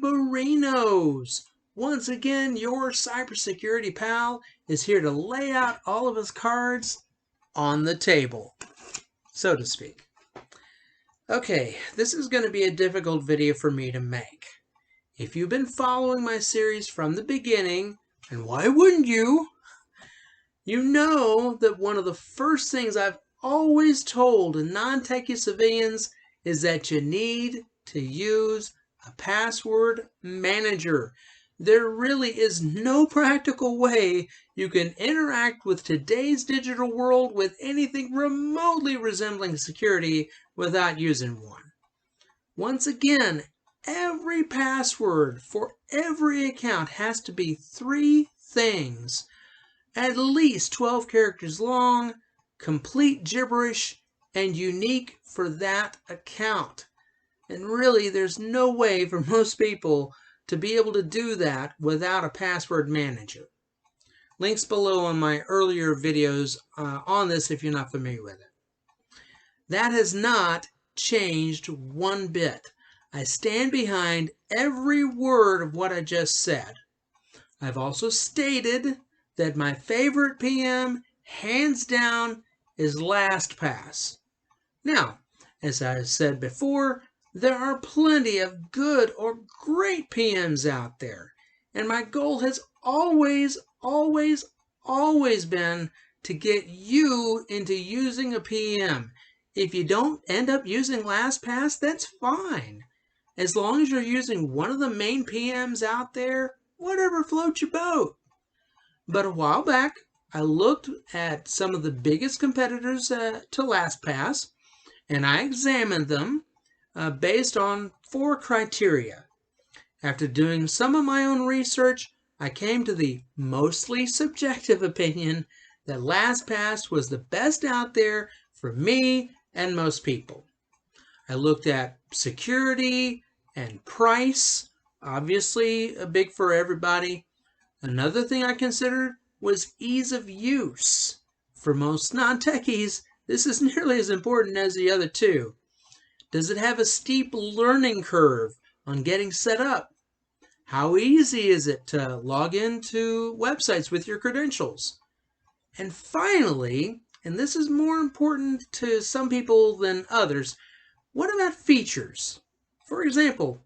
Cyberinos! Once again, your cybersecurity pal is here to lay out all of his cards on the table, so to speak. Okay, this is going to be a difficult video for me to make. If you've been following my series from the beginning, and why wouldn't you? You know that one of the first things I've always told non-techie civilians is that you need to use a password manager. There really is no practical way you can interact with today's digital world with anything remotely resembling security without using one. Once again, every password for every account has to be 3 things. At least 12 characters long, complete gibberish, and unique for that account. And really, there's no way for most people to be able to do that without a password manager. Links below on my earlier videos on this if you're not familiar with it. That has not changed one bit. I stand behind every word of what I just said. I've also stated that my favorite PM, hands down, is Lastpass. Now, as I said before, there are plenty of good or great PMs out there, and my goal has always been to get you into using a PM. If you don't end up using Lastpass, that's fine. As long as you're using one of the main PMs out there, whatever floats your boat. But a while back, I looked at some of the biggest competitors to Lastpass, and I examined them based on 4 criteria. After doing some of my own research, I came to the mostly subjective opinion that Lastpass was the best out there for me and most people. I looked at security and price, obviously big for everybody. Another thing I considered was ease of use. For most non-techies, this is nearly as important as the other 2. Does it have a steep learning curve on getting set up? How easy is it to log into websites with your credentials? And finally, and this is more important to some people than others, what about features? For example,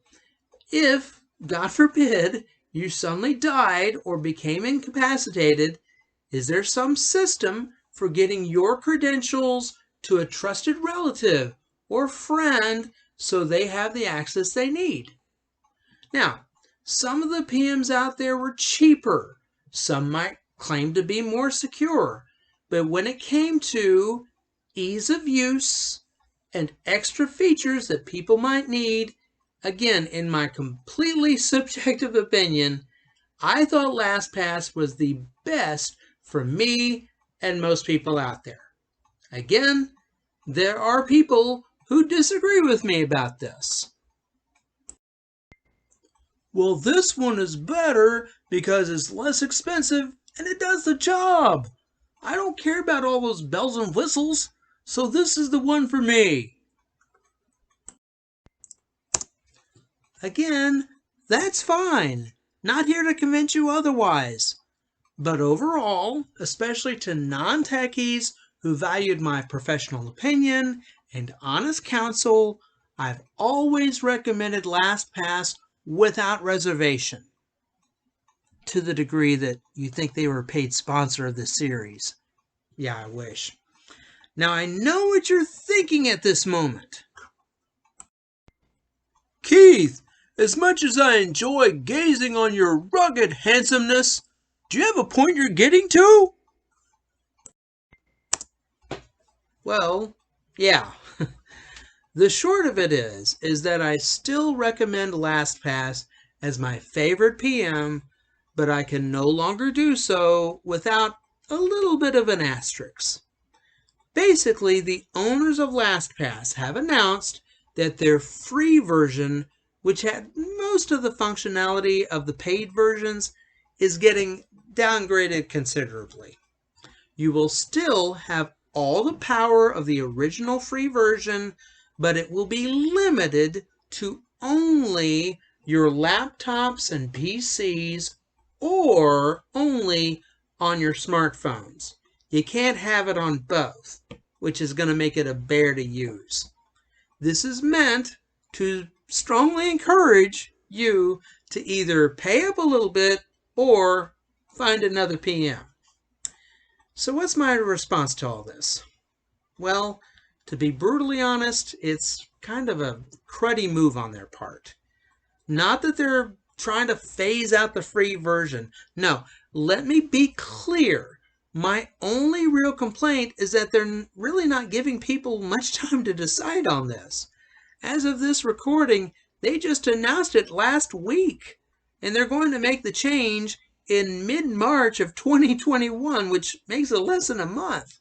if, God forbid, you suddenly died or became incapacitated, is there some system for getting your credentials to a trusted relative or friend so they have the access they need? Now, some of the PMs out there were cheaper. Some might claim to be more secure. But when it came to ease of use and extra features that people might need, again, in my completely subjective opinion, I thought Lastpass was the best for me and most people out there. Again, there are people who disagree with me about this. Well, this one is better because it's less expensive and it does the job. I don't care about all those bells and whistles, so this is the one for me. Again, that's fine. Not here to convince you otherwise. But overall, especially to non-techies who valued my professional opinion and honest counsel, I've always recommended Lastpass without reservation. To the degree that you think they were a paid sponsor of this series. Yeah, I wish. Now I know what you're thinking at this moment. Keith, as much as I enjoy gazing on your rugged handsomeness, do you have a point you're getting to? Well, yeah. The short of it is that I still recommend Lastpass as my favorite PM, but I can no longer do so without a little bit of an asterisk. Basically, the owners of Lastpass have announced that their free version, which had most of the functionality of the paid versions, is getting downgraded considerably. You will still have all the power of the original free version, but it will be limited to only your laptops and PCs or only on your smartphones. You can't have it on both, which is going to make it a bear to use. This is meant to strongly encourage you to either pay up a little bit or find another PM. So what's my response to all this? Well, to be brutally honest, it's kind of a cruddy move on their part. Not that they're trying to phase out the free version. No, let me be clear. My only real complaint is that they're really not giving people much time to decide on this. As of this recording, they just announced it last week, and they're going to make the change in mid-March of 2021, which makes it less than a month.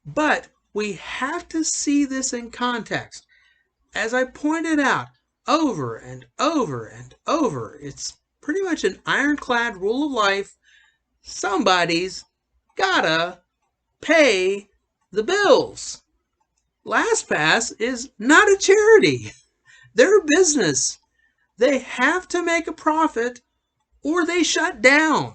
But we have to see this in context. As I pointed out over and over and over, it's pretty much an ironclad rule of life. Somebody's gotta pay the bills. Lastpass is not a charity. They're a business. They have to make a profit or they shut down.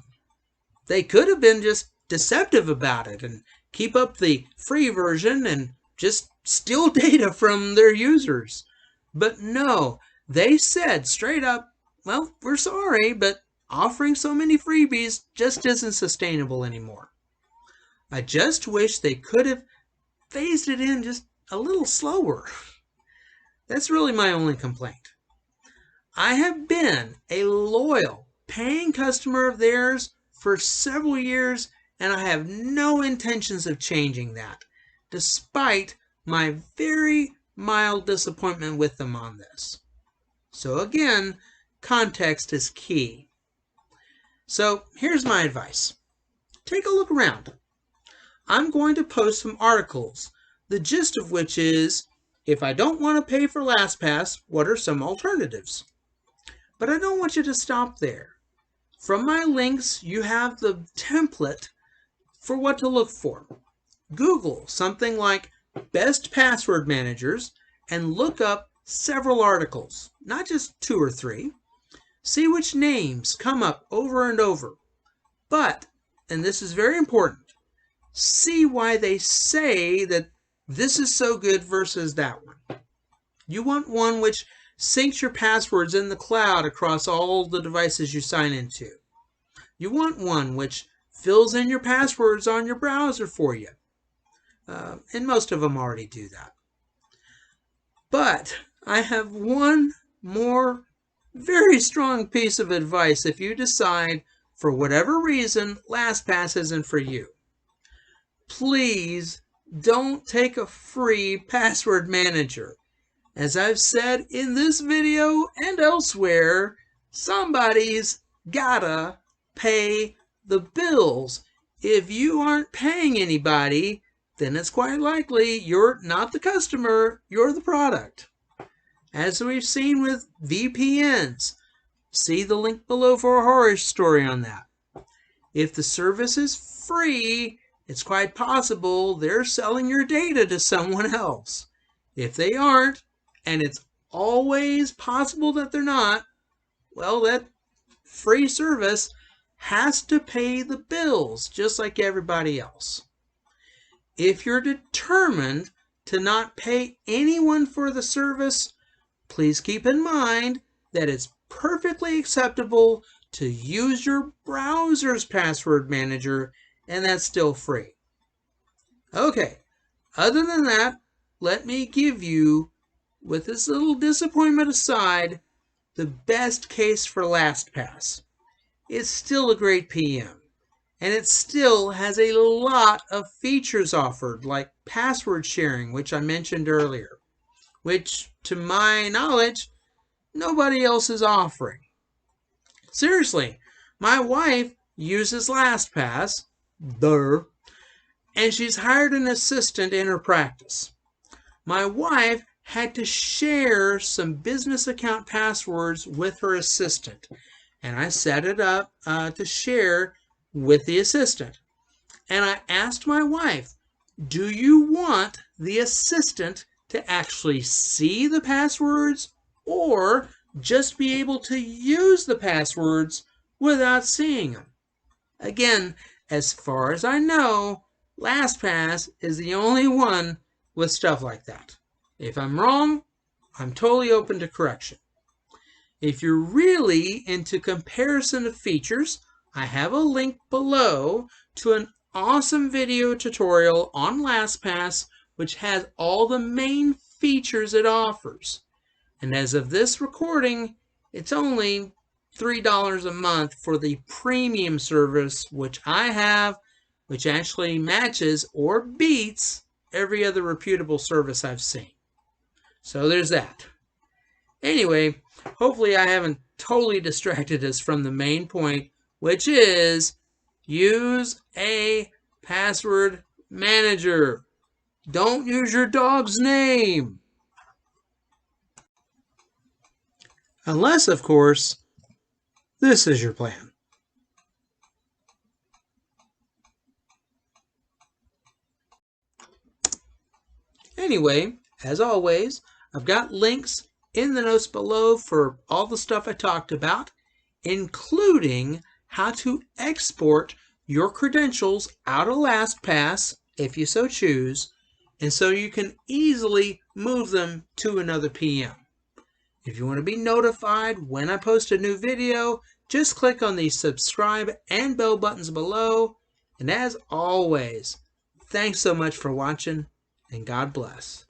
They could have been just deceptive about it and keep up the free version and just steal data from their users. But no, they said straight up, well, we're sorry, but offering so many freebies just isn't sustainable anymore. I just wish they could have phased it in just a little slower. That's really my only complaint. I have been a loyal paying customer of theirs for several years, and I have no intentions of changing that, despite my very mild disappointment with them on this. So again, context is key. So here's my advice. Take a look around. I'm going to post some articles, the gist of which is, if I don't want to pay for Lastpass, what are some alternatives? But I don't want you to stop there. From my links, you have the template for what to look for. Google something like best password managers and look up several articles, not just 2 or 3. See which names come up over and over. But, and this is very important, see why they say that this is so good versus that one. You want one which syncs your passwords in the cloud across all the devices you sign into. You want one which fills in your passwords on your browser for you. And most of them already do that. But I have one more very strong piece of advice if you decide, for whatever reason, Lastpass isn't for you. Please don't take a free password manager. As I've said in this video and elsewhere, somebody's gotta pay the bills. If you aren't paying anybody, then it's quite likely you're not the customer, you're the product. As we've seen with VPNs, see the link below for a horror story on that. If the service is free, it's quite possible they're selling your data to someone else. If they aren't, and it's always possible that they're not, well, that free service has to pay the bills just like everybody else. If you're determined to not pay anyone for the service, please keep in mind that it's perfectly acceptable to use your browser's password manager, and that's still free. Okay, other than that, let me give you, with this little disappointment aside, the best case for Lastpass. It's still a great PM, and it still has a lot of features offered, like password sharing, which I mentioned earlier, which, to my knowledge, nobody else is offering. Seriously, my wife uses Lastpass, and she's hired an assistant in her practice. My wife had to share some business account passwords with her assistant, and I set it up to share with the assistant. And I asked my wife, do you want the assistant to actually see the passwords, or just be able to use the passwords without seeing them. Again, as far as I know, Lastpass is the only one with stuff like that. If I'm wrong, I'm totally open to correction. If you're really into comparison of features, I have a link below to an awesome video tutorial on Lastpass which has all the main features it offers. And as of this recording, it's only $3 a month for the premium service, which I have, which actually matches or beats every other reputable service I've seen. So there's that. Anyway, hopefully I haven't totally distracted us from the main point, which is use a password manager. Don't use your dog's name. Unless, of course, this is your plan. Anyway, as always, I've got links in the notes below for all the stuff I talked about, including how to export your credentials out of Lastpass, if you so choose, and so you can easily move them to another PM. If you want to be notified when I post a new video, just click on the subscribe and bell buttons below. And as always, thanks so much for watching, and God bless.